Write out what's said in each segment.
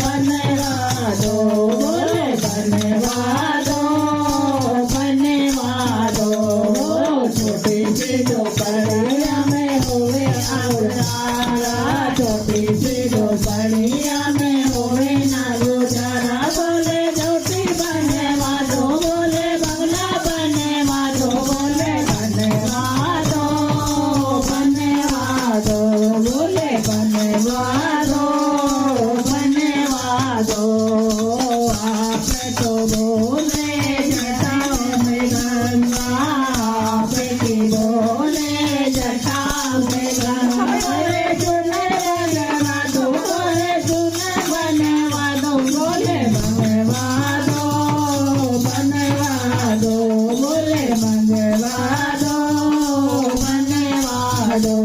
बनवादो बोले बनवादो बनवादो छोटी सी झोपड़िया में होवे आवरारा छोटी सी झोपड़िया में होवे ना गुजारा बोले झोटी बनवादो बोले बंगला बनवादो बोले बनवादो बनवादो बोले बनवादो बनवादो आप तो बोले जटाओं में गंगा आप की बोले जटाओं में गंगा बोले चुनर बनवादो बोले चुनर बनवादो बोले बनवादो बनवादो बोले बनवादो बनवादो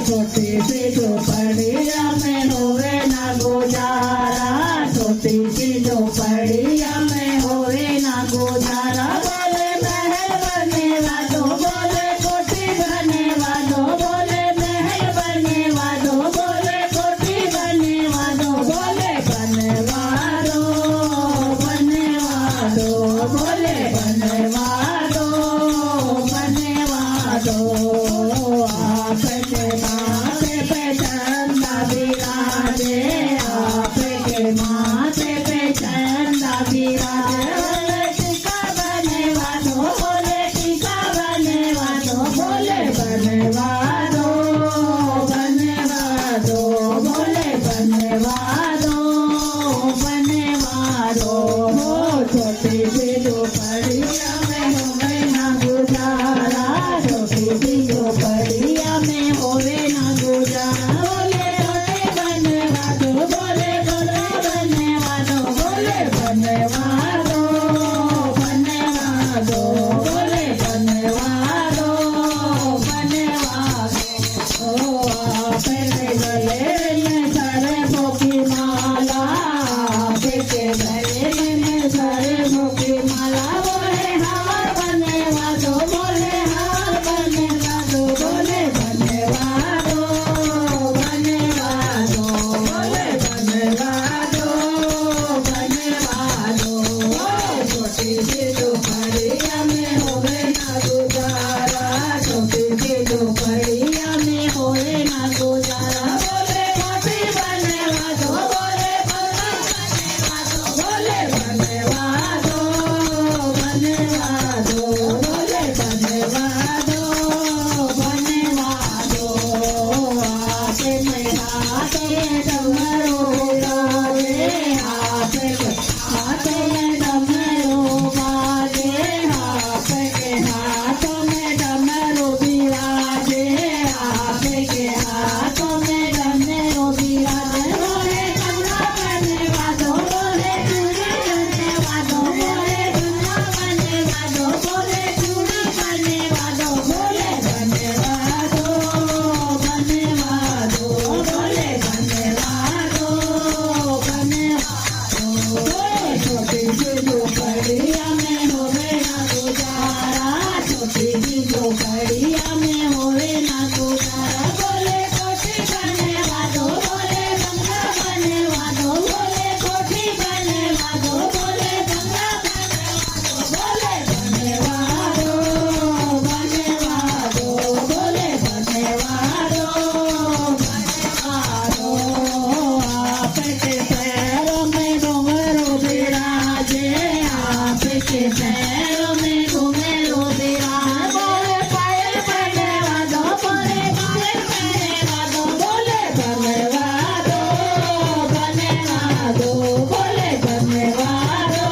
छोटी सी झोपड़िया में होवे ना गुजारा छोटी सी झोपड़िया में होवे ना गुजारा बोले महल बनवादो बोले कोठी बनवादो बोले महल बनवादो बोले कोठी बनवादो बोले बनवादो बनवादो बोले बनवादो बनवादो आपके माथे पे चंदा बिराजे आपके माथे पे चंदा बिराजे टीका बनवादो बोले टीका बनवादो बोले बनवादो बनवादो बोले बनवादो बनवादो छोटी सी झोपड़िया में होवे ना गुजारा छोटी सी झोपड़िया में होवे ना गुजारा बोले छोटे बनवादो बोले बड़ा बनवादो बोले बनवादो बनवादो बोले बनवादो बनवादो आपके गले में सरसों की माला आपके गले में सरसों की माला बोले हार बनवादो बोले हार बनवादो बोले बनवादो बनवादो बोले बनवादो बनवादो छोटी सी झोपड़िया में होवे ना गुजारा छोटी सी झोपड़िया में होवे ना गुजारा बोले कोठी बनवादो बोले बंगला बनवादो बोले बनवादो बनवादो बोले बनवादो बनवादो आपके हाथ में डमरू बाजे आपके हाथ में डमरू बाजे आपके हाथों में डमरू बिराजे आपके हाथों में डमरू बिराजे बोले बंगला बनवादो बोले चूड़ी बनवादो बोले बंगला बनवादो बोले चूड़ी बनवादो बोले बनवादो बनवादो बोले बनवादो बनवादो छोटी सी झोपड़िया में होवे ना गुजारा छोटी सी झोपड़िया में होवे ना गुजारा बोले कोठी बनवादो बोले बंगला बनवादो बोले कोठी बनवादो बोले बंगला बनवादो बोले बनवादो बनवादो बोले बनवादो बनवादो आपके पैरों में घुंघरू बिराजे आपके पैरों में घुंघरू बिराजे बोले पायल बनवादो बोले पायल बनवादो बोले बनवादो बनवादो बोले बनवादो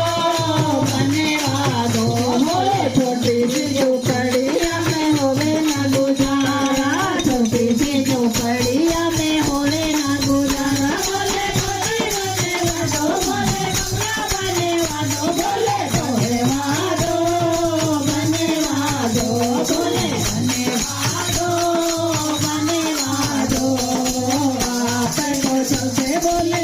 बनवादो बोले छोटी सी झोपड़िया में होवे ना गुजारा छोटी सी झोपड़िया में होवे ना गुजारा बोले कोठी बनवादो बोले बंगला बनवादो बोले बनवादो बनवादो बोले बनवादो बनवादो आपको सबसे बोले